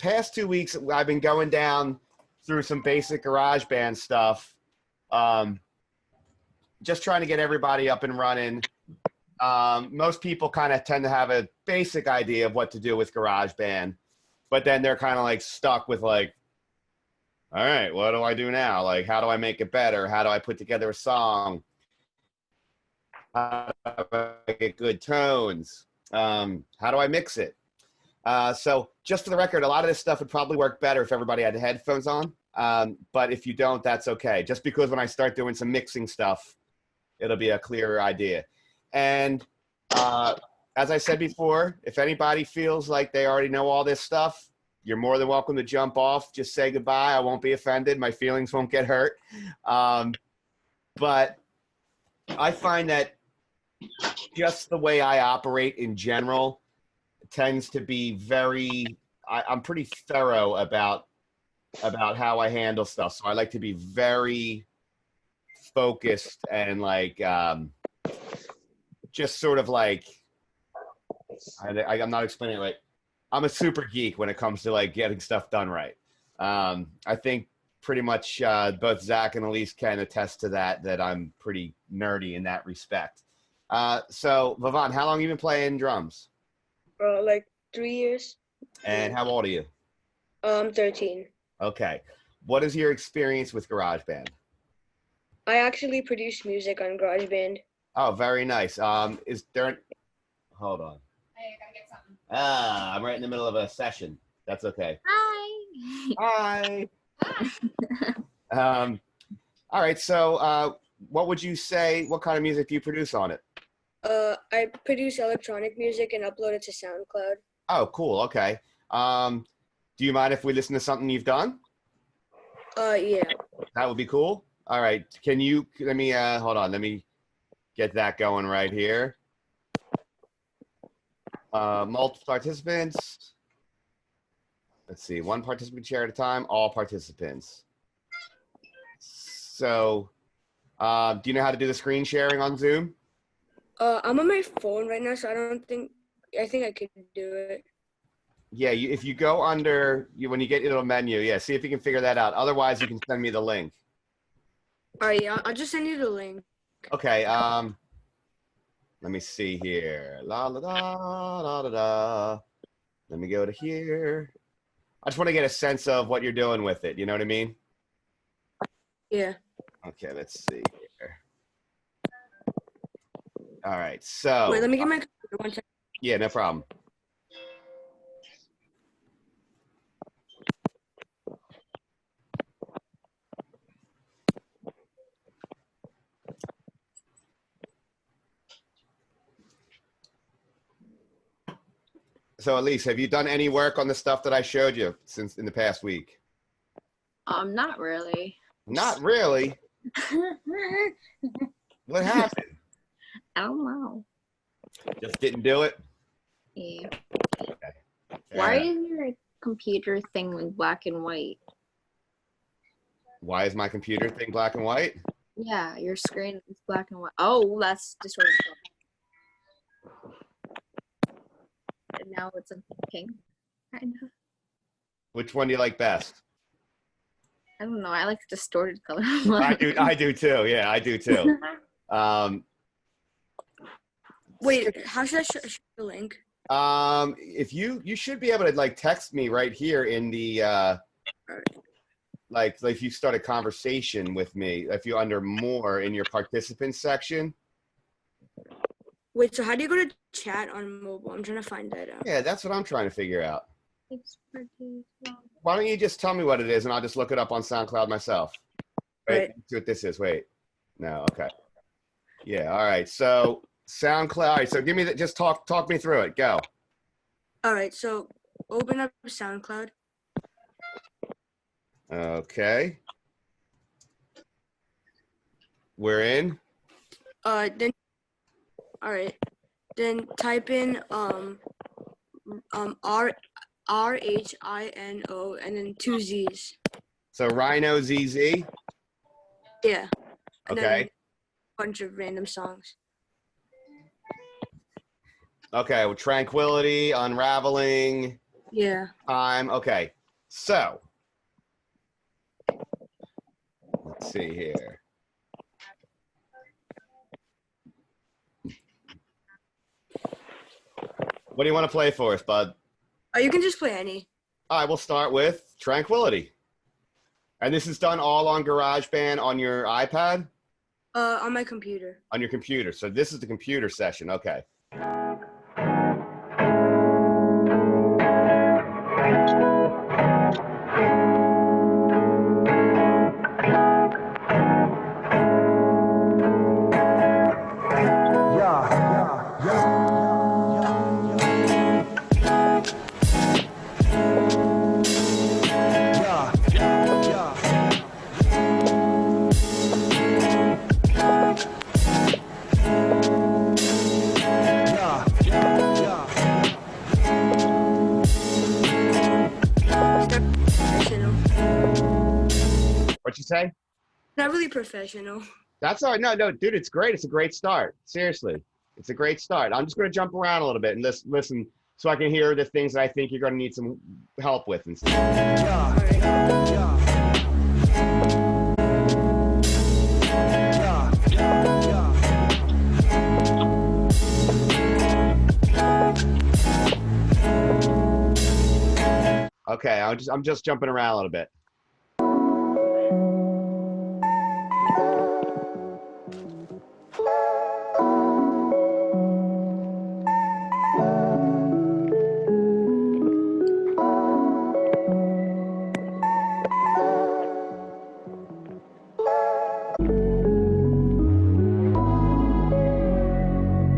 past 2 weeks, I've been going down through some basic GarageBand stuff. Just trying to get everybody up and running. Most people kind of tend to have a basic idea of what to do with GarageBand, but then they're kind of like stuck with like, all right, what do I do now? Like, how do I make it better? How do I put together a song? How do I get good tones? How do I mix it? So just for the record, a lot of this stuff would probably work better if everybody had headphones on. But if you don't, that's okay. Just because when I start doing some mixing stuff, it'll be a clearer idea. And as I said before, if anybody feels like they already know all this stuff, you're more than welcome to jump off. Just say goodbye. I won't be offended. My feelings won't get hurt. But I find that just the way I operate in general tends to be I'm pretty thorough about how I handle stuff. So I like to be very focused and like just sort of like I'm not explaining it right. I'm a super geek when it comes to like getting stuff done right. I think pretty much both Zach and Elise can attest to that I'm pretty nerdy in that respect. So Vivant, how long have you been playing drums? Like 3 years. And how old are you? 13. Okay. What is your experience with GarageBand? I actually produce music on GarageBand. Oh, very nice. Is there? Hold on. Hey, I gotta get something. I'm right in the middle of a session. That's okay. Hi. Hi. All right. So, what would you say? What kind of music do you produce on it? I produce electronic music and upload it to SoundCloud. Oh, cool. Okay. Do you mind if we listen to something you've done? Yeah. That would be cool. All right. Let me hold on. Let me get that going right here. Multiple participants. Let's see. One participant share at a time. All participants. So, do you know how to do the screen sharing on Zoom? I'm on my phone right now, so I think I could do it. Yeah, if you go under, when you get into the menu, yeah, see if you can figure that out. Otherwise, you can send me the link. All right, yeah, I'll just send you the link. Okay, let me see here. La la da, da da da. Let me go to here. I just want to get a sense of what you're doing with it. You know what I mean? Yeah. Okay, let's see here. All right, so. Wait, let me get my computer 1 second. Yeah, no problem. So, Elise, have you done any work on the stuff that I showed you since in the past week? Not really. Not really. What happened? I don't know. Just didn't do it? Yeah. Okay. Why is your computer thing like black and white? Why is my computer thing black and white? Yeah, your screen is black and white. Oh, that's distorted. And now it's a pink, kind of. Which one do you like best? I don't know. I like the distorted color. I do too. Yeah, I do too. Wait, how should I show the link? If you should be able to like text me right here in the like if you start a conversation with me, if you under more in your participants section. Wait, so how do you go to chat on mobile? I'm trying to find that out. Yeah, that's what I'm trying to figure out. Why don't you just tell me what it is and I'll just look it up on SoundCloud myself. Wait, Right. see what this is. Wait. No, okay. Yeah, all right. So SoundCloud. All right, so give me that. Just talk me through it. Go. All right, so open up SoundCloud. Okay. We're in. Then, all right, then type in RHINO and then 2 Z's. So Rhino ZZ. Yeah. And Okay. then a bunch of random songs. Okay. Well, Tranquility, Unraveling. Yeah. Time. Okay. So let's see here. What do you want to play for us, bud? Oh, you can just play any. All right, we'll start with Tranquility. And this is done all on GarageBand on your iPad? On my computer. On your computer. So this is the computer session. Okay. Professional. What'd you say? Not really professional. That's all right. No, dude, it's great. It's a great start. Seriously. It's a great start. I'm just going to jump around a little bit and listen so I can hear the things that I think you're going to need some help with and stuff. All right. Okay, I'm just jumping around a little bit.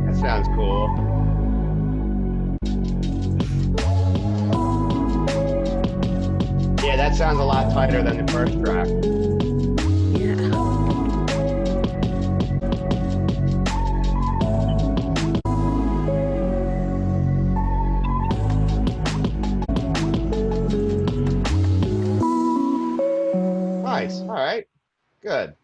That sounds cool. Yeah, that sounds a lot tighter than the first track. Yeah. Nice. All right. Good.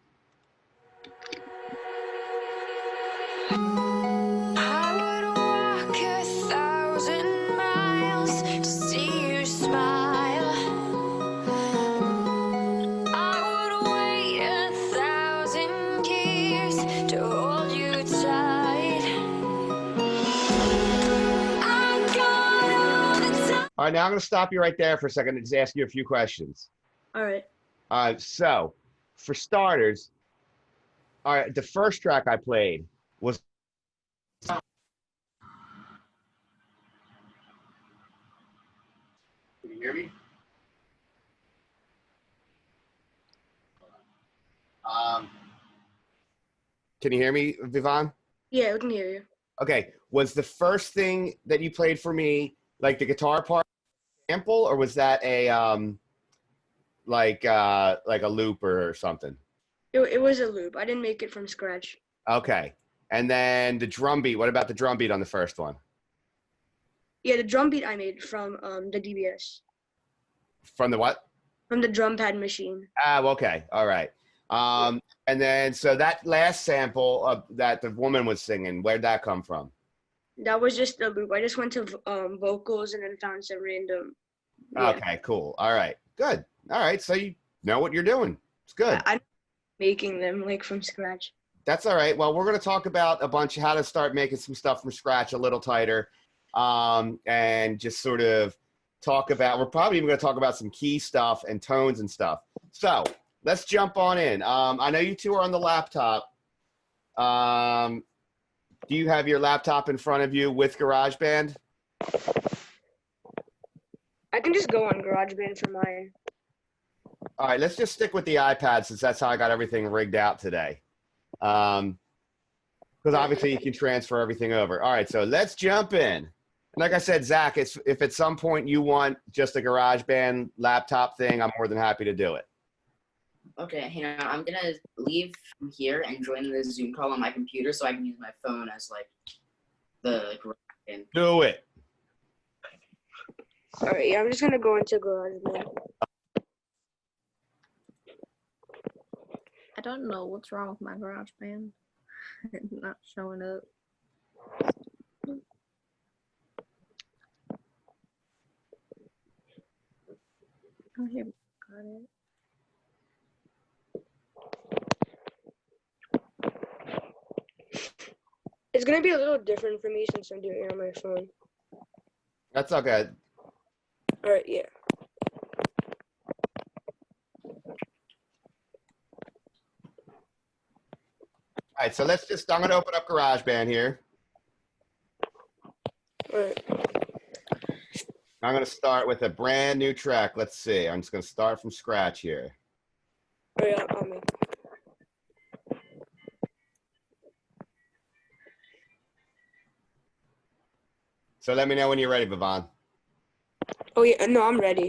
I would walk 1,000 miles to see you smile. I would wait 1,000 years to hold you tight. I got all the time. All right, now I'm going to stop you right there for a second and just ask you a few questions. All right. So, for starters, all right, the first track I played was. Can you hear me? Can you hear me, Vivan? Yeah, we can hear you. Okay, was the first thing that you played for me like the guitar part sample, or was that a like a loop or something? It was a loop. I didn't make it from scratch. Okay, and then the drum beat. What about the drum beat on the first one? Yeah, the drum beat I made from the DBS, From the what? from the drum pad machine. Okay, all right. And then so that last sample that the woman was singing, where'd that come from? That was just a loop. I just went to vocals and then found some random. Yeah. Okay, cool. All right, good. All right, so you know what you're doing. It's good. I'm making them like from scratch. That's all right. Well, we're going to talk about a bunch of how to start making some stuff from scratch a little tighter, and just sort of talk about. We're probably even going to talk about some key stuff and tones and stuff. So let's jump on in. I know you two are on the laptop. Do you have your laptop in front of you with GarageBand? I can just go on GarageBand for mine. All right, let's just stick with the iPad since that's how I got everything rigged out today. Because obviously you can transfer everything over. All right, so let's jump in. Like I said, Zach, if at some point you want just a GarageBand laptop thing, I'm more than happy to do it. Okay, hang on. I'm gonna leave from here and join the Zoom call on my computer so I can use my phone as like the GarageBand. Do it. All right, yeah, I'm just gonna go into GarageBand. I don't know what's wrong with my GarageBand. It's not showing up. Oh, here, got it. It's gonna be a little different for me since I'm doing it on my phone. That's okay. All right, yeah. All right, so I'm going to open up GarageBand here. All right. I'm going to start with a brand new track. Let's see. I'm just going to start from scratch here. Oh yeah, on me. So let me know when you're ready, Vivon. Oh yeah, no, I'm ready.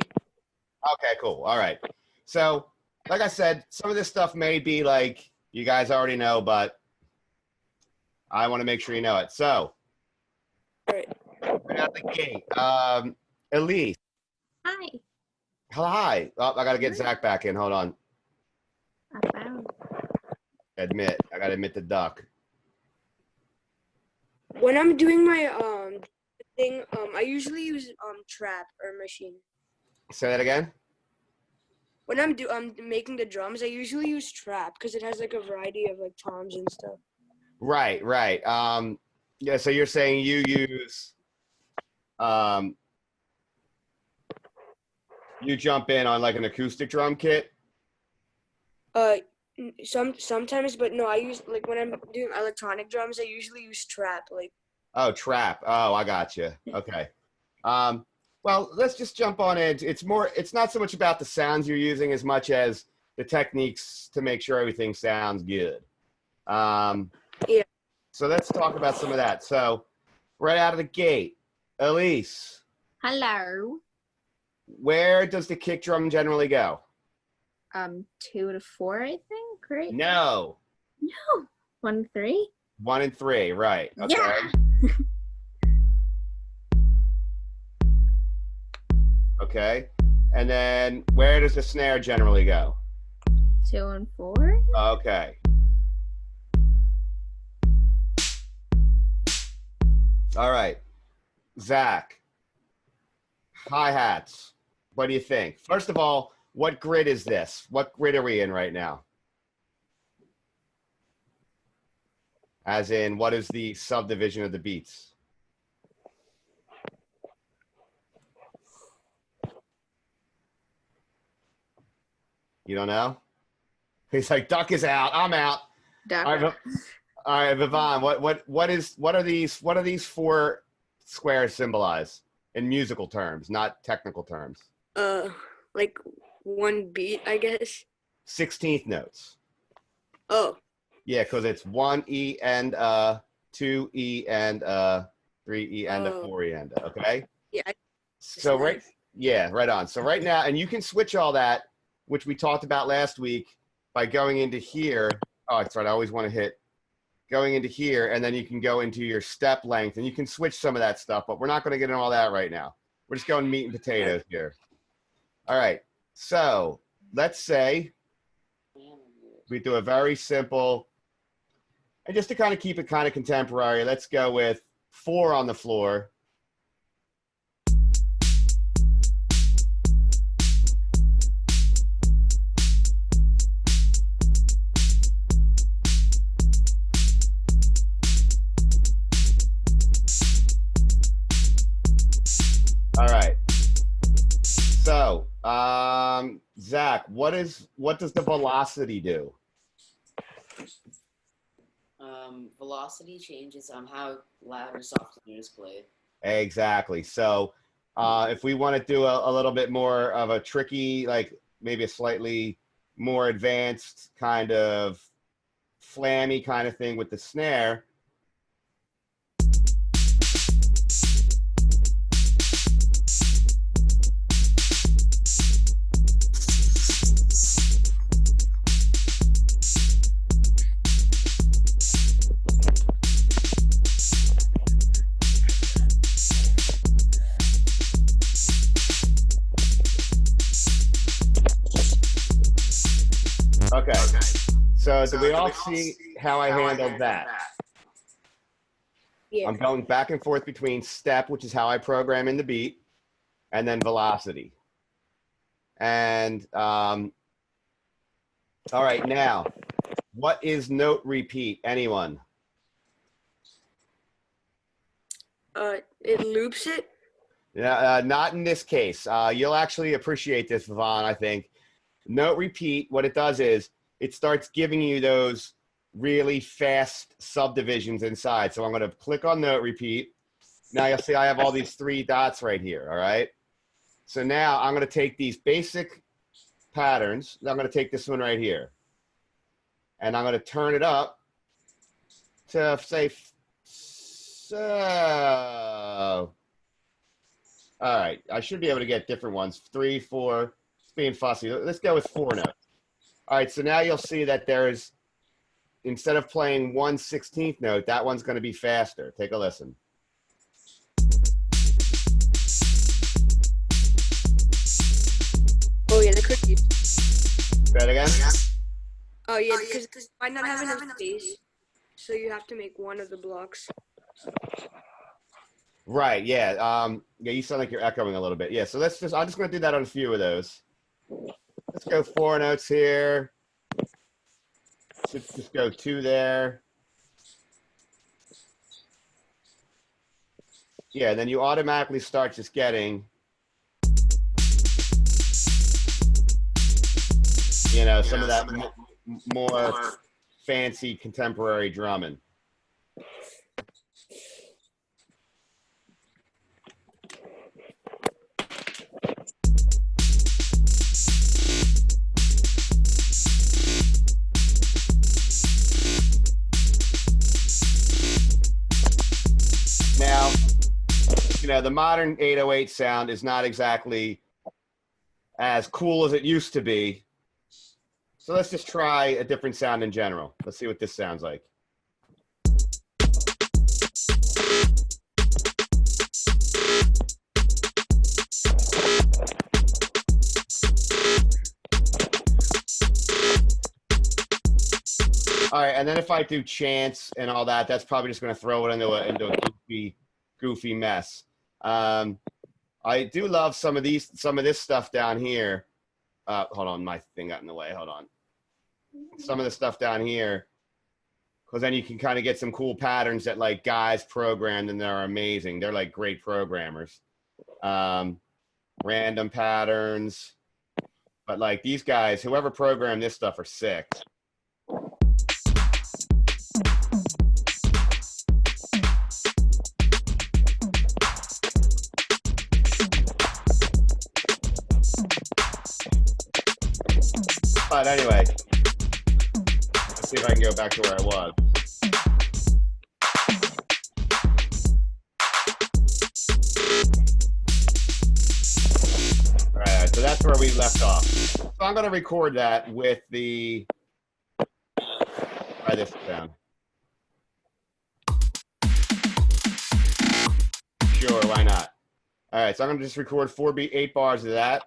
Okay, cool. All right. So, like I said, some of this stuff may be like you guys already know, but I want to make sure you know it. So, All right. right out the gate, Elise. Hi. Hi. Oh, I got to get Zach back in. Hold on. I found. I got to admit the duck. When I'm doing my thing, I usually use trap or machine. Say that again. When I'm making the drums, I usually use trap because it has like a variety of like toms and stuff. Right. Yeah. So you're saying you use, you jump in on like an acoustic drum kit. Sometimes, but no, I use like when I'm doing electronic drums, I usually use trap. Like, Oh, trap. Oh, I got you. Okay. Well, let's just jump on it. It's not so much about the sounds you're using as much as the techniques to make sure everything sounds good. Yeah. So let's talk about some of that. So right out of the gate, Elise, Hello. where does the kick drum generally go? 2 to 4, I think. Right? No. No. 1 to 3. 1 and 3, right. Okay. Yeah. Okay. And then where does the snare generally go? 2 and 4. Okay. All right. Zach, hi-hats. What do you think? First of all, what grid is this? What grid are we in right now? As in, what is the subdivision of the beats? You don't know? He's like, duck is out. I'm out. Duck. All right, Vivon, what are these 4 squares symbolize in musical terms, not technical terms? like one beat, I guess. 16th notes. Oh. Yeah, because it's 1 E and 2 E and 3 E and a 4 E and okay. Yeah. So right on. So right now, and you can switch all that, which we talked about last week, by going into here. Oh, that's right. I always want to hit going into here, and then you can go into your step length, and you can switch some of that stuff, but we're not going to get into all that right now. We're just going meat and potatoes here. All right. So let's say we do a very simple, and just to kind of keep it kind of contemporary, let's go with 4 on the floor. All right. So, Zach, what does the velocity do? Velocity changes on how loud or soft it is played. Exactly. So, if we want to do a little bit more of a tricky, like maybe a slightly more advanced kind of flammy kind of thing with the snare. Okay. So do we all see how I handled that? Yeah. I'm going back and forth between step, which is how I program in the beat, and then velocity. And all right, now, what is note repeat? Anyone? It loops it. Yeah, not in this case. You'll actually appreciate this, Vaughn, I think. Note repeat, what it does is it starts giving you those really fast subdivisions inside. So I'm going to click on note repeat. Now you'll see I have all these 3 dots right here, all right? So now I'm going to take these basic patterns. I'm going to take this one right here. And I'm going to turn it up to, say, so. All right, I should be able to get different ones. 3, 4, it's being fussy. Let's go with 4 notes. All right, so now you'll see that there's, instead of playing 1/16th note, that one's going to be faster. Take a listen. Oh yeah, the cookies. Say that again? Oh yeah, because it might not have enough space, so you have to make one of the blocks. Right, yeah. Yeah, you sound like you're echoing a little bit. Yeah, so I'm just going to do that on a few of those. Let's go 4 notes here. Let's just go 2 there. Yeah, and then you automatically start just getting, you know, some of that more fancy contemporary drumming. Now, you know, the modern 808 sound is not exactly as cool as it used to be. So let's just try a different sound in general. Let's see what this sounds like. All right, and then if I do chants and all that, that's probably just going to throw it into a goofy mess. I do love some of this stuff down here. Hold on, my thing got in the way. Hold on. Some of the stuff down here, because then you can kind of get some cool patterns that like guys programmed, and they're amazing. They're like great programmers. Random patterns, but like these guys, whoever programmed this stuff, are sick. But anyway, let's see if I can go back to where I was. All right, so that's where we left off. So I'm going to record that with the, try this down. Sure, why not? All right, so I'm going to just record 8 bars of that.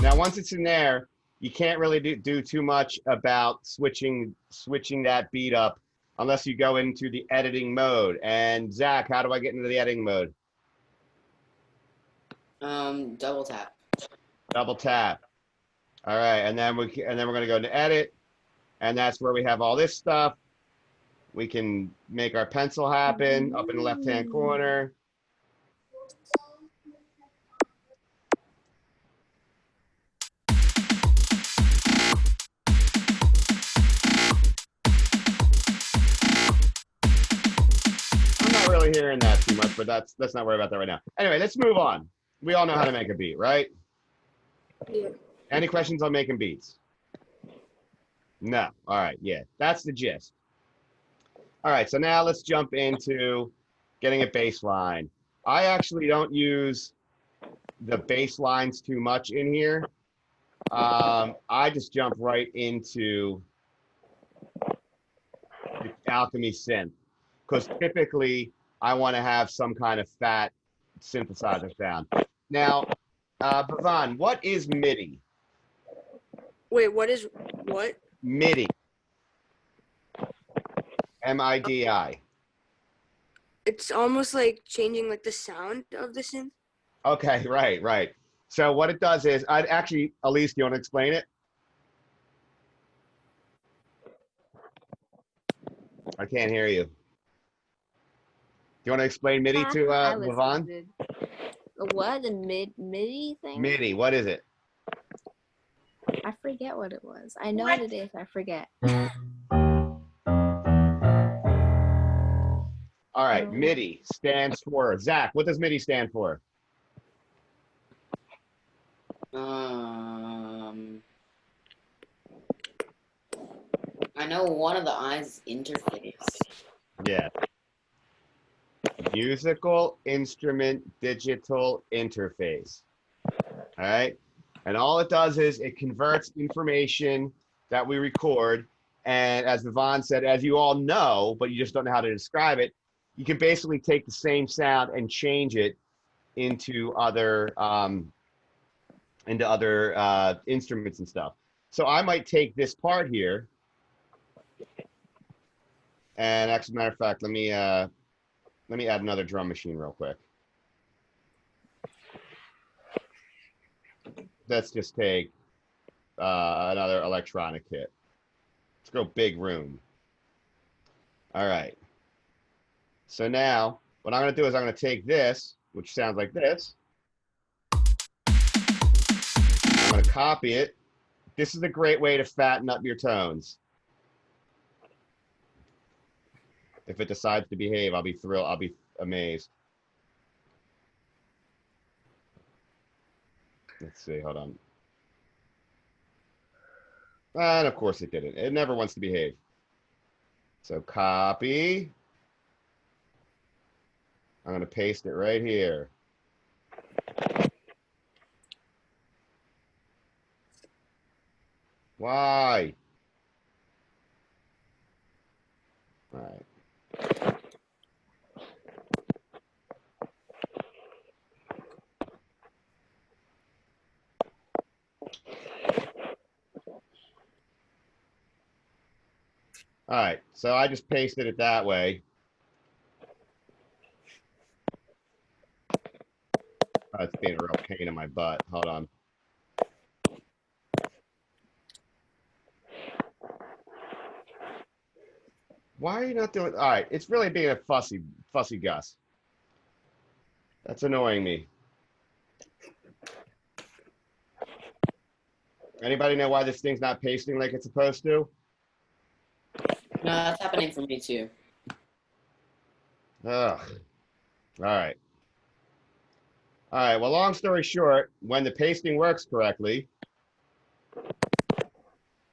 Now, once it's in there, you can't really do too much about switching that beat up unless you go into the editing mode. And Zach, how do I get into the editing mode? Double tap. Double tap. All right, and then we're going to go into edit, and that's where we have all this stuff. We can make our pencil happen up in the left-hand corner. Really hearing that too much, but let's not worry about that right now. Anyway, let's move on. We all know how to make a beat, right? Yeah. Any questions on making beats? No. All right. Yeah, that's the gist. All right. So now let's jump into getting a bass line. I actually don't use the bass lines too much in here. I just jump right into the Alchemy synth, because typically I want to have some kind of fat synthesizer sound. Now, Bhavan, what is MIDI? Wait, what? MIDI. MIDI. It's almost like changing like the sound of the synth. Okay, right. So what it does is, I'd actually, Elise, do you want to explain it? I can't hear you. Do you want to explain MIDI to I Bhavan? listened. What, the MIDI thing? MIDI, what is it? I forget what it was. I know what it is. I forget. All right, Oh. MIDI stands for, Zach, what does MIDI stand for? I know one of the I's interface. Yeah. Musical Instrument Digital Interface. All right. And all it does is it converts information that we record. And as Vivon said, as you all know, but you just don't know how to describe it, you can basically take the same sound and change it into other instruments and stuff. So I might take this part here. And actually, matter of fact, let me add another drum machine real quick. Let's just take another electronic kit. Let's go big room. All right. So now what I'm going to do is I'm going to take this, which sounds like this. I'm going to copy it. This is a great way to fatten up your tones. If it decides to behave, I'll be thrilled. I'll be amazed. Let's see. Hold on. And of course it didn't. It never wants to behave. So copy. I'm going to paste it right here. Why? All right. All right, so I just pasted it that way. Oh, it's being a real pain in my butt. Hold on. Why are you not doing? All right, it's really being a fussy Gus. That's annoying me. Anybody know why this thing's not pasting like it's supposed to? No, that's happening for me too. Ugh. All right. All right, well, long story short, when the pasting works correctly,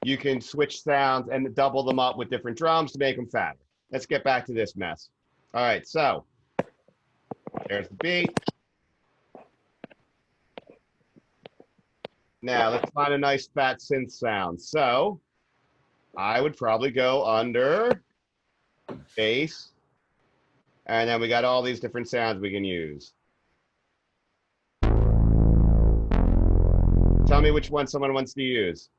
you can switch sounds and double them up with different drums to make them fatter. Let's get back to this mess. All right, so there's the beat. Now let's find a nice fat synth sound. So I would probably go under bass, and then we got all these different sounds we can use. Tell me which one someone wants to use.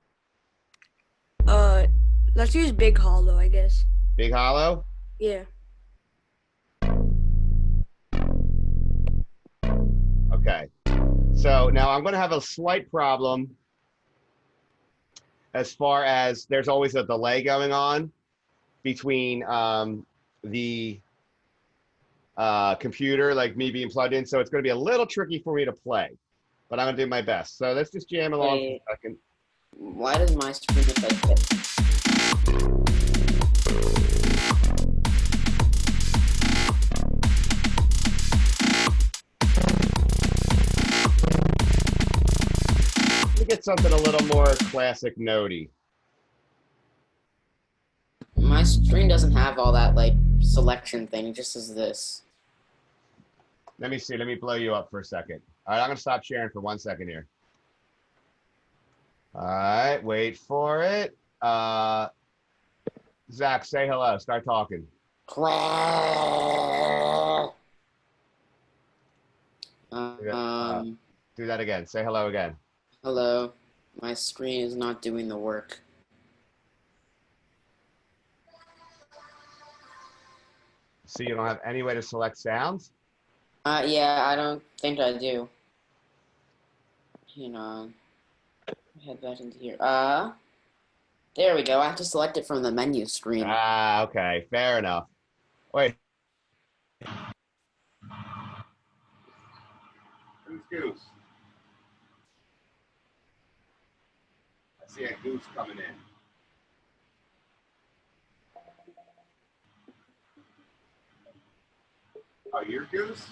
Let's use Big Hollow, I guess. Big Hollow? Yeah. Okay. So now I'm going to have a slight problem as far as there's always a delay going on between the computer, like me being plugged in. So it's going to be a little tricky for me to play, but I'm going to do my best. So let's just jam along for a second. Why does my screen look like this? Let me get something a little more classic notey. My screen doesn't have all that like selection thing. It just says this. Let me see. Let me blow you up for a second. All right, I'm going to stop sharing for 1 second here. All right, wait for it. Zach, say hello. Start talking. Do that again. Say hello again. Hello. My screen is not doing the work. So you don't have any way to select sounds? Yeah, I don't think I do. Hang on. Head back into here. There we go. I have to select it from the menu screen. Ah, okay. Fair enough. Wait. Who's Goose? I see a goose coming in. Oh, you're Goose?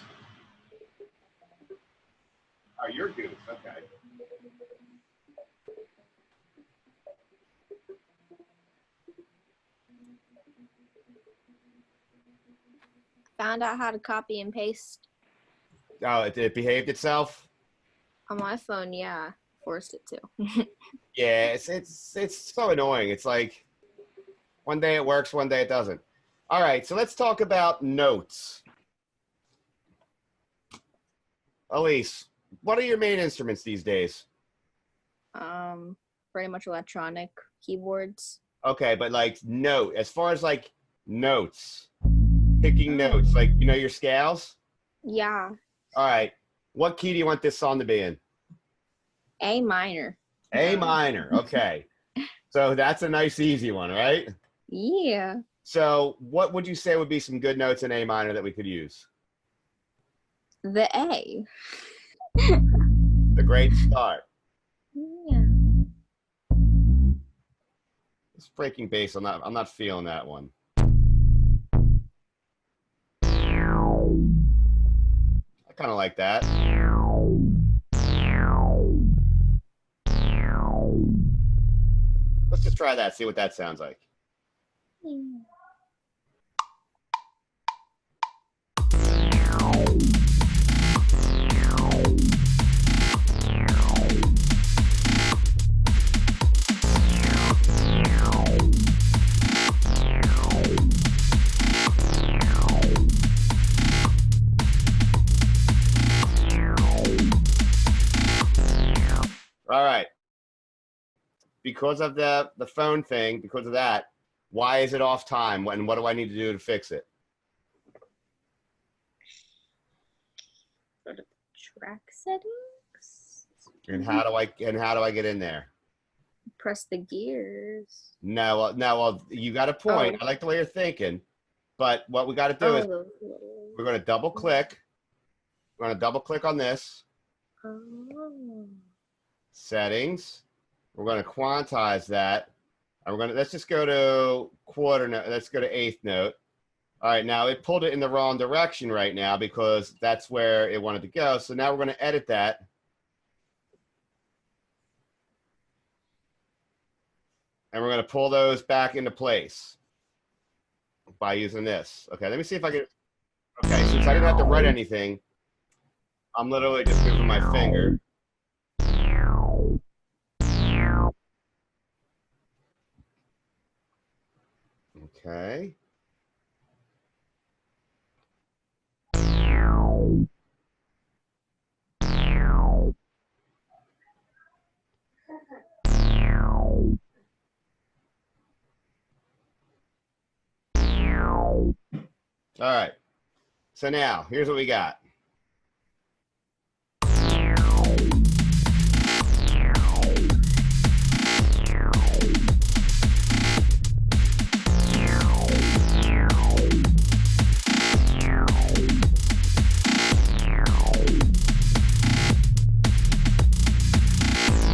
Oh, you're Goose. Okay. Found out how to copy and paste Oh, it behaved itself? on my phone. Yeah, forced it to. Yeah, it's so annoying. It's like one day it works, one day it doesn't. All right, so let's talk about notes. Elise, what are your main instruments these days? Pretty much electronic keyboards. Okay, but like as far as like notes, picking notes, like you know your scales? Yeah, All right. What key do you want this song to be in? A minor. A minor. Okay. So that's a nice easy one, right? Yeah. So what would you say would be some good notes in A minor that we could use? The A. The great start. Yeah. It's breaking bass. I'm not feeling that one. I kind of like that. Let's just try that, see what that sounds like. All right. Because of the phone thing, because of that, why is it off time? And what do I need to do to fix it? Go to track settings. And how do I get in there? Press the gears. No, you got a point. Oh. I like the way you're thinking, but what we got to do is we're going to double click. We're going to double click on this. Oh. Settings. We're going to quantize that. And let's just go to quarter note. Let's go to eighth note. All right, now it pulled it in the wrong direction right now because that's where it wanted to go. So now we're going to edit that. And we're going to pull those back into place by using this. Okay, let me see if I can. Okay, since I didn't have to write anything, I'm literally just moving my finger. Okay. All right. So now, here's what we got.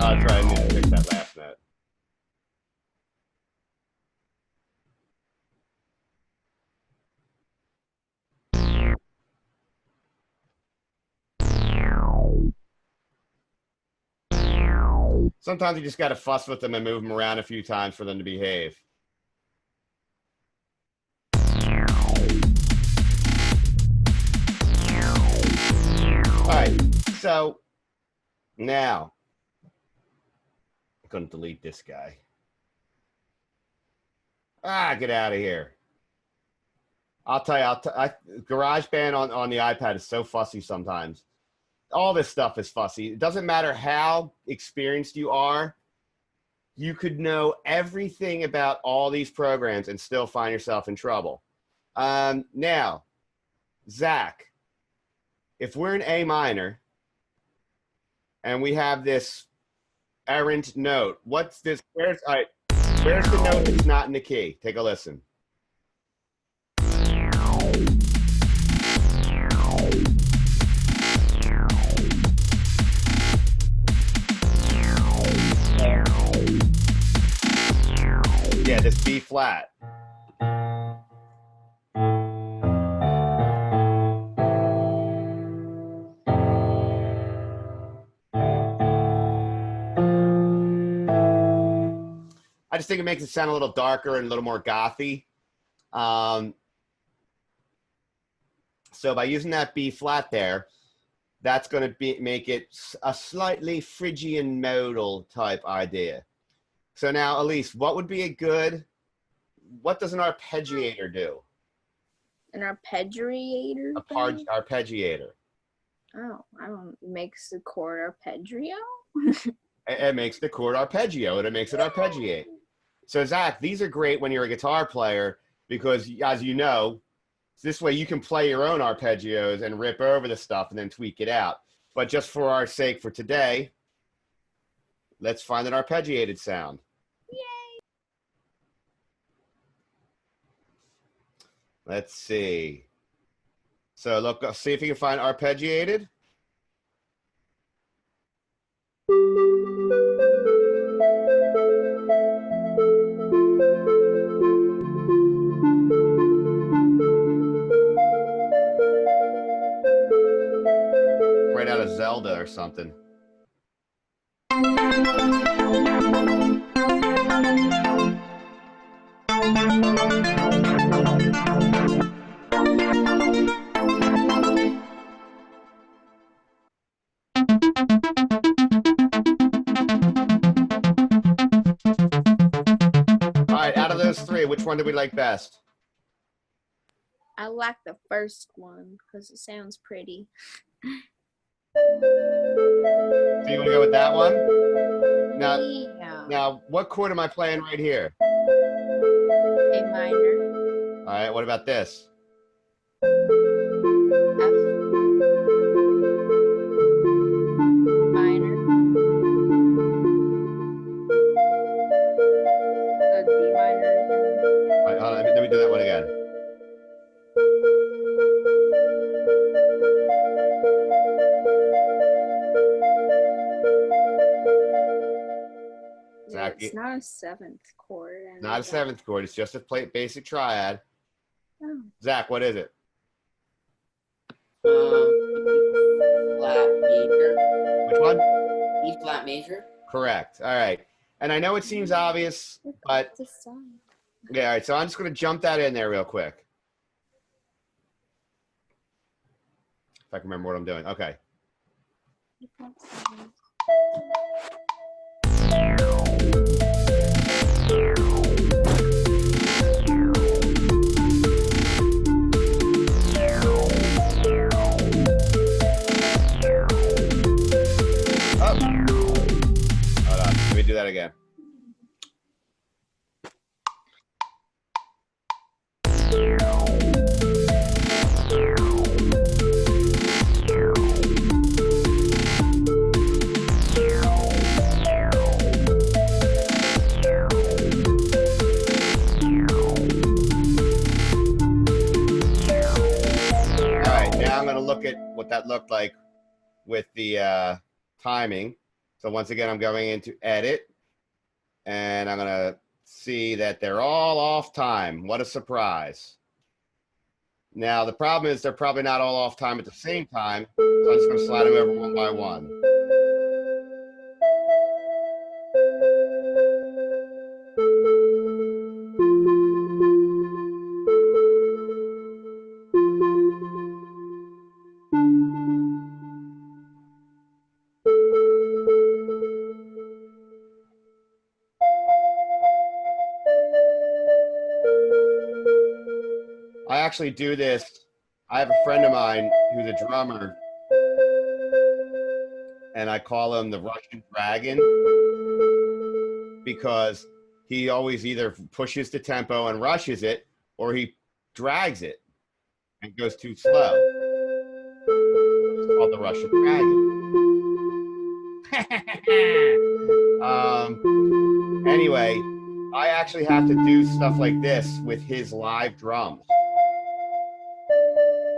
I'll try and fix that last note. Sometimes you just got to fuss with them and move them around a few times for them to behave. All right, so now I'm going to delete this guy. Get out of here. I'll tell you, GarageBand on the iPad is so fussy sometimes. All this stuff is fussy. It doesn't matter how experienced you are. You could know everything about all these programs and still find yourself in trouble. Now, Zach, if we're in A minor and we have this errant note, what's this? Where's the note that's not in the key? Take a listen. Yeah, this B flat. I just think it makes it sound a little darker and a little more gothy. So by using that B flat there, that's going to make it a slightly Phrygian modal type idea. So now, Elise, what would be what does an arpeggiator do? An arpeggiator? Arpeggiator. Oh, I don't. Makes the chord arpeggio? It makes the chord arpeggio, and it makes it arpeggiate. So, Zach, these are great when you're a guitar player because, as you know, this way you can play your own arpeggios and rip over the stuff and then tweak it out. But just for our sake for today, let's find an arpeggiated sound. Yay! Let's see. So look, see if you can find arpeggiated. Right out of Zelda or something. All right, out of those three, which one do we like best? I like the first one because it sounds pretty. So you want to go with that one? Yeah. Now, what chord am I playing right here? A minor. All right, what about this? F minor. D minor again. All right, hold on, let me do that one again. Yeah, it's not a seventh chord. Not a seventh chord. It's just a basic triad. Oh. Zach, what is it? B flat major. Which one? B flat major. Correct. All right. And I know it seems obvious, but It's a song. yeah. All right. So I'm just going to jump that in there real quick. If I can remember what I'm doing. Okay. Let me do that again. All right, now I'm going to look at what that looked like with the timing. So once again, I'm going into edit and I'm going to see that they're all off time. What a surprise. Now, the problem is they're probably not all off time at the same time. So I'm just going to slide them over one by one. actually do this. I have a friend of mine who's a drummer, and I call him the Russian Dragon because he always either pushes the tempo and rushes it, or he drags it and goes too slow. It's called the Russian Dragon. Anyway, I actually have to do stuff like this with his live drums,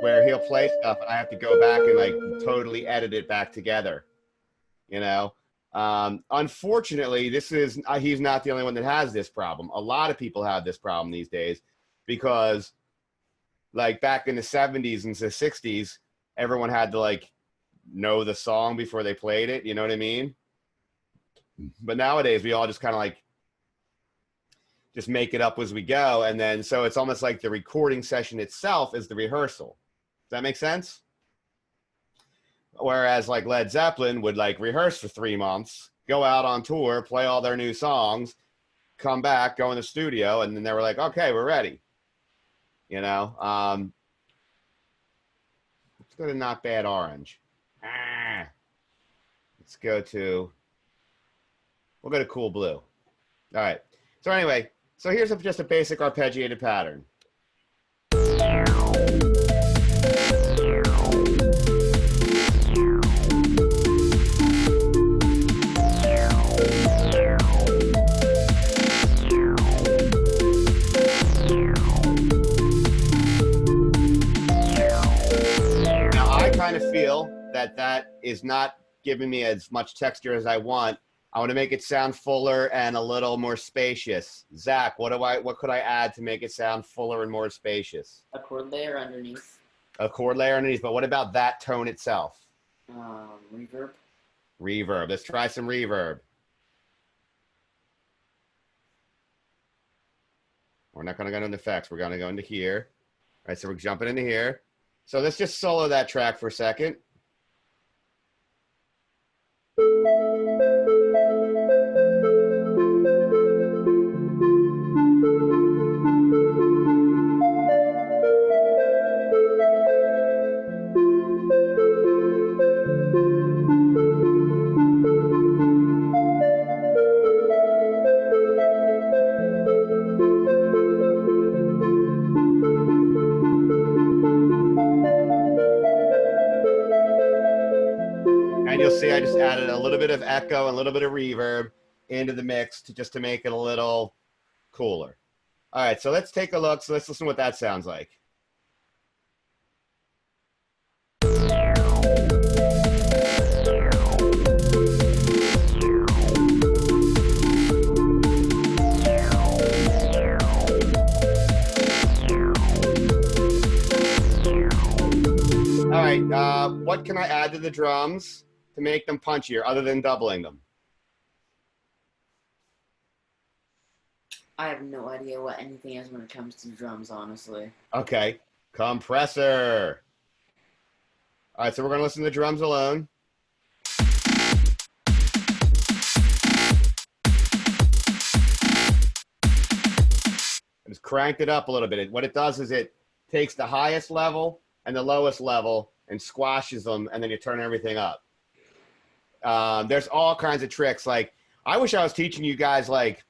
where he'll play stuff and I have to go back and like totally edit it back together, you know. Unfortunately, he's not the only one that has this problem. A lot of people have this problem these days because, like, back in the 70s and the 60s, everyone had to like know the song before they played it, you know what I mean? But nowadays we all just kind of like just make it up as we go, and then so it's almost like the recording session itself is the rehearsal. Does that make sense? Whereas like Led Zeppelin would like rehearse for 3 months, go out on tour, play all their new songs, come back, go in the studio, and then they were like, okay, we're ready. You know, let's go to Not Bad Orange. Let's go to, we'll go to Cool Blue. All right. So anyway, so here's just a basic arpeggiated pattern. Kind of feel that is not giving me as much texture as I want. I want to make it sound fuller and a little more spacious. Zach, what could I add to make it sound fuller and more spacious? A chord layer underneath. A chord layer underneath, but what about that tone itself? Reverb. Reverb. Let's try some reverb. We're not going to go into effects. We're going to go into here. All right, so we're jumping into here. So let's just solo that track for a second. And you'll see I just added a little bit of echo and a little bit of reverb into the mix just to make it a little cooler. All right, so let's take a look. So let's listen to what that sounds like. All right, what can I add to the drums to make them punchier other than doubling them? I have no idea what anything is when it comes to drums, honestly. Okay, compressor. All right, so we're going to listen to the drums alone. I just cranked it up a little bit. What it does is it takes the highest level and the lowest level and squashes them, and then you turn everything up. There's all kinds of tricks. Like, I wish I was teaching you guys like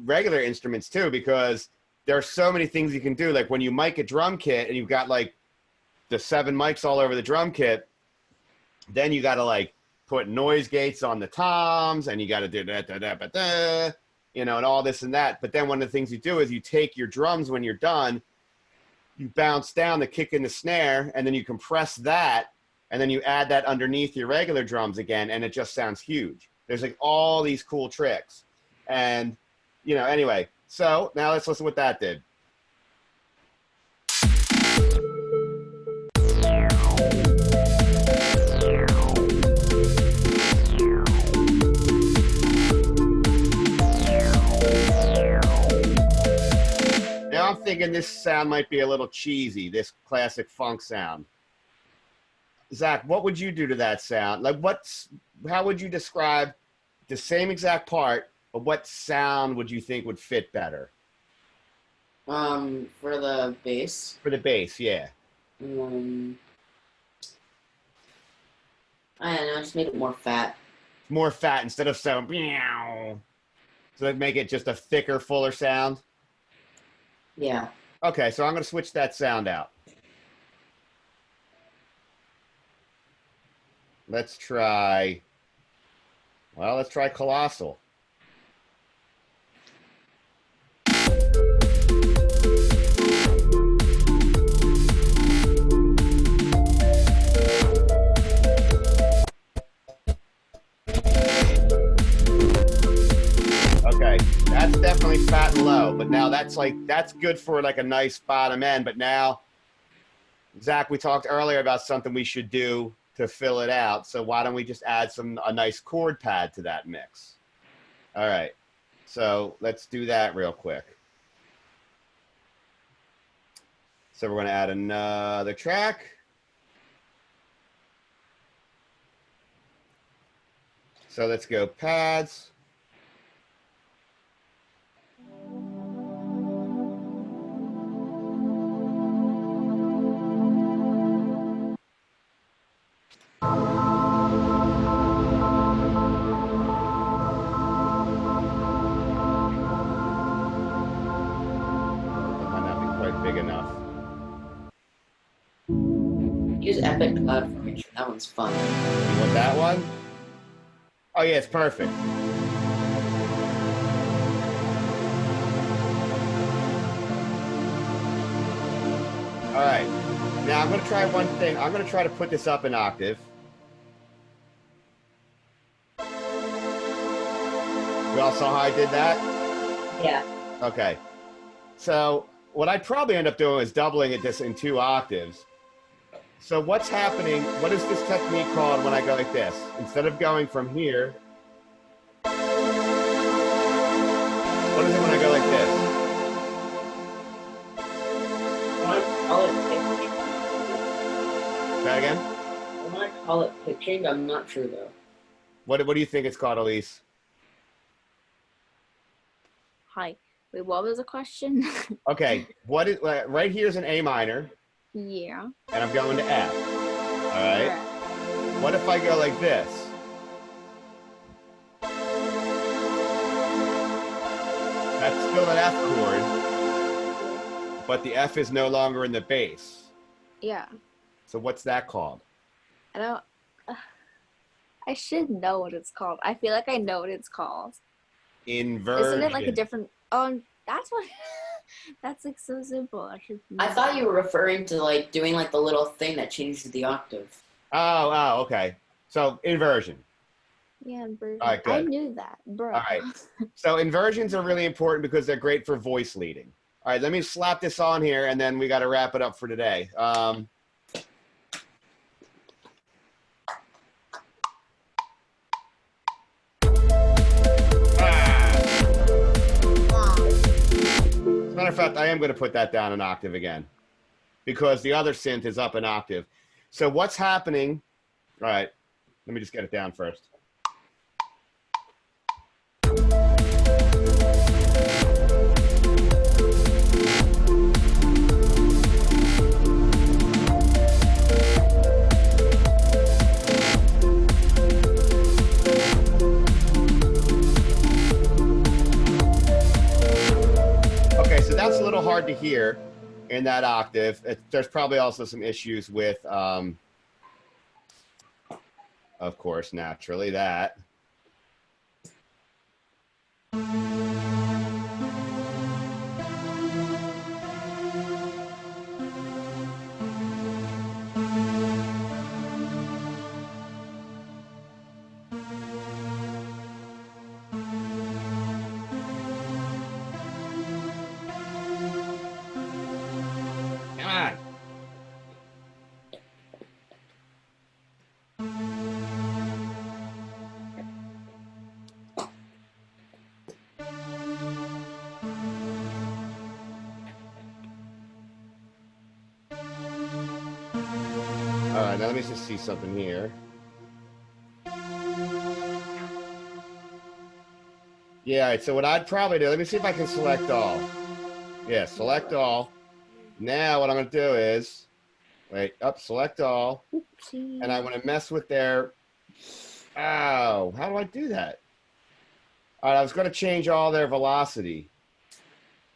regular instruments too, because there are so many things you can do. Like when you mic a drum kit and you've got like the 7 mics all over the drum kit, then you got to like put noise gates on the toms, and you got to do da, you know, and all this and that. But then one of the things you do is you take your drums when you're done, you bounce down the kick and the snare, and then you compress that, and then you add that underneath your regular drums again, and it just sounds huge. There's like all these cool tricks. And, you know, anyway, so now let's listen to what that did. Now I'm thinking this sound might be a little cheesy, this classic funk sound. Zach, what would you do to that sound? Like, how would you describe the same exact part, but what sound would you think would fit better? For the bass. For the bass, yeah. I don't know, just make it more fat. More fat instead of so. So make it just a thicker, fuller sound. Yeah. Okay, so I'm going to switch that sound out. Let's try Colossal. Okay, that's definitely fat and low, but now that's good for like a nice bottom end, but now, Zach, we talked earlier about something we should do to fill it out, so why don't we just add a nice chord pad to that mix? All right, so let's do that real quick. So we're going to add another track. So let's go pads. Big enough. Use Epic Cloud Formation. That one's fun. You want that one? Oh yeah, it's perfect. All right. Now I'm going to try one thing. I'm going to try to put this up an octave. You all saw how I did that? Yeah. Okay. So what I'd probably end up doing is doubling it this in 2 octaves. So what's happening? What is this technique called when I go like this? Instead of going from here, what is it when I go like this? I call it pitching. Say that again? I want to call it pitching. I'm not sure though. What do you think it's called, Elise? Hi. Wait, what was the question? Okay, what is right here is an A minor, Yeah. and I'm going to F. All right. What if I go like this? That's still an F chord, but the F is no longer in the bass. Yeah. So what's that called? I don't. I should know what it's called. I feel like I know what it's called. Inversion. Isn't it like a different? Oh, that's what. That's like so simple. I should. I thought you were referring to like doing like the little thing that changes the octave. Oh, okay. So inversion. Yeah, inversion. All right, good. I knew that, bro. All right. So inversions are really important because they're great for voice leading. All right, let me slap this on here, and then we got to wrap it up for today. As a matter of fact, I am going to put that down an octave again because the other synth is up an octave. So what's happening? All right, let me just get it down first. Okay, so that's a little hard to hear in that octave. There's probably also some issues with, of course, naturally, that. Come on. All right, now let me just see something here. Yeah, all right, so what I'd probably do, let me see if I can select all. Yeah, select all. Now what I'm going to do is, select all. Oopsie. And I want to mess with their, how do I do that? All right, I was going to change all their velocity.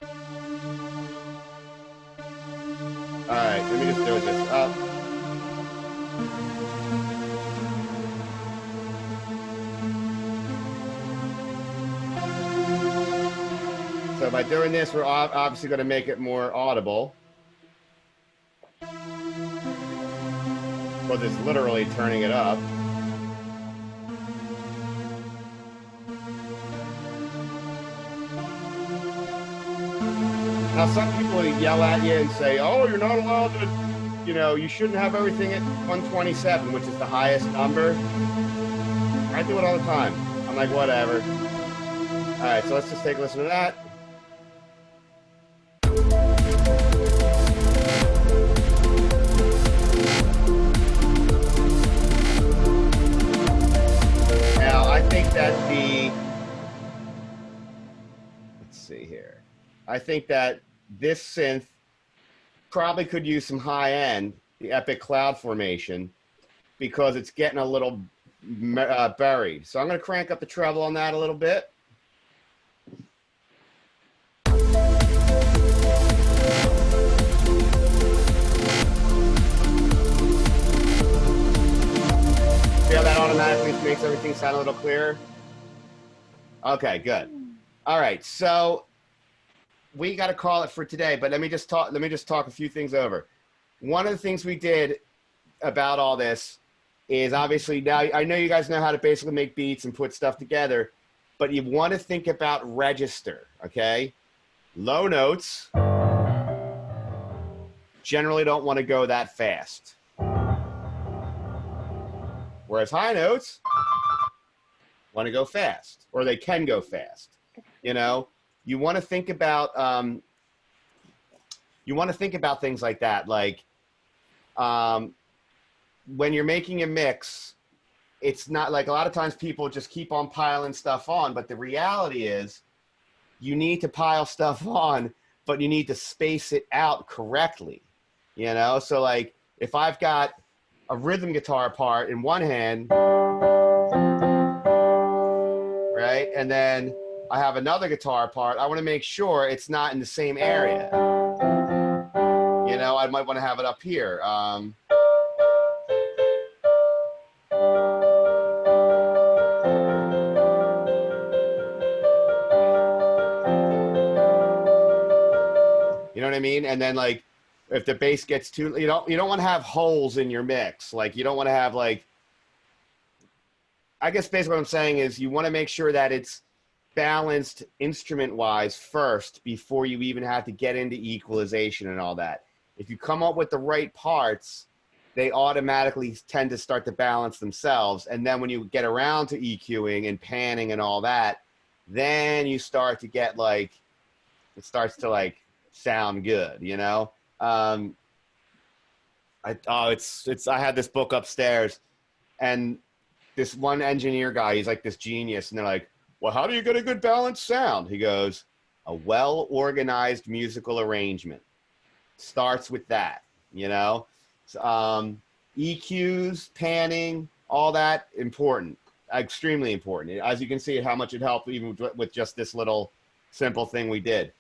All right, let me just do it this up. So by doing this, we're obviously going to make it more audible. Because it's literally turning it up. Now, some people yell at you and say, oh, you're not allowed to, you shouldn't have everything at 127, which is the highest number. I do it all the time. I'm like, whatever. All right, so let's just take a listen to that. Now, I think that let's see here. I think that this synth probably could use some high end, the Epic Cloud Formation, because it's getting a little buried. So I'm going to crank up the treble on that a little bit. See how that automatically makes everything sound a little clearer? Okay, good. All right, so we got to call it for today, but let me just talk a few things over. One of the things we did about all this is obviously now I know you guys know how to basically make beats and put stuff together, but you want to think about register, okay? Low notes generally don't want to go that fast. Whereas high notes want to go fast, or they can go fast. You want to think about things like that. Like when you're making a mix, it's not like a lot of times people just keep on piling stuff on, but the reality is you need to pile stuff on, but you need to space it out correctly. So like if I've got a rhythm guitar part in one hand, right? And then I have another guitar part. I want to make sure it's not in the same area. I might want to have it up here. You know what I mean? And then like, if the bass gets too, you don't want to have holes in your mix. Like you don't want to have like, I guess basically what I'm saying is you want to make sure that it's balanced instrument-wise first before you even have to get into equalization and all that. If you come up with the right parts, they automatically tend to start to balance themselves. And then when you get around to EQing and panning and all that, then you start to get like, it starts to like sound good, I had this book upstairs, and this one engineer guy, he's like this genius, and they're like, well, how do you get a good balanced sound? He goes, a well-organized musical arrangement starts with that, EQs, panning, all that, important, extremely important. As you can see how much it helped even with just this little simple thing we did.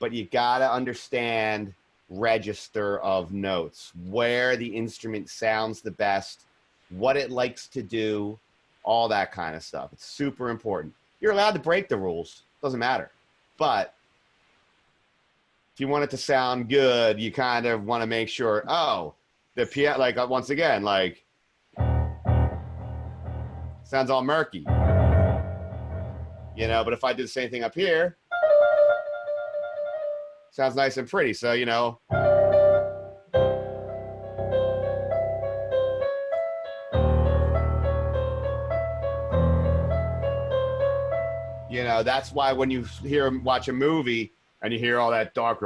But you gotta understand register of notes, where the instrument sounds the best, what it likes to do, all that kind of stuff. It's super important. You're allowed to break the rules, doesn't matter. But if you want it to sound good, you kind of want to make sure, the piano, like once again, like sounds all murky. But if I do the same thing up here, sounds nice and pretty. So, that's why when you watch a movie and you hear all that dark,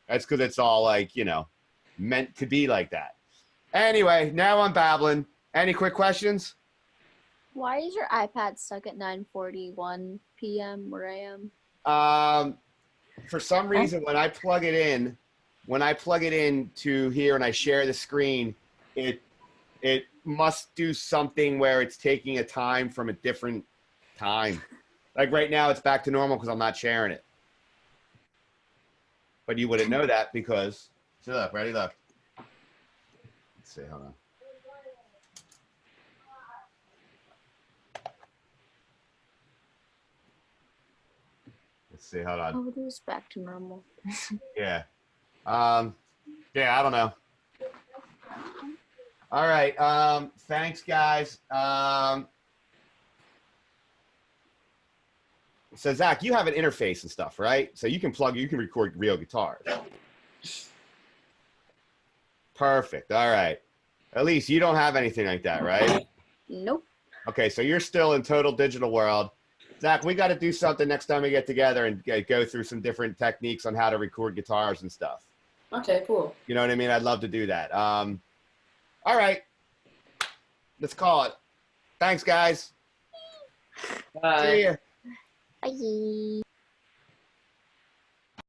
that's because it's all like, meant to be like that. Anyway, now I'm babbling. Any quick questions? Why is your iPad stuck at 9:41 p.m. where I am? For some reason, when I plug it in to here and I share the screen, it must do something where it's taking a time from a different time. Like right now, it's back to normal because I'm not sharing it. But you wouldn't know that because, so look, ready, look. Let's see, hold on. Let's see, hold on. Oh, it is back to normal. Yeah. Yeah, I don't know. All right. Thanks, guys. So Zach, you have an interface and stuff, right? So you can record real guitars. Perfect. All right. At least you don't have anything like that, right? Nope. Okay, so you're still in total digital world. Zach, we got to do something next time we get together and go through some different techniques on how to record guitars and stuff. Okay, cool. You know what I mean? I'd love to do that. All right. Let's call it. Thanks, guys. Bye. See ya. Bye.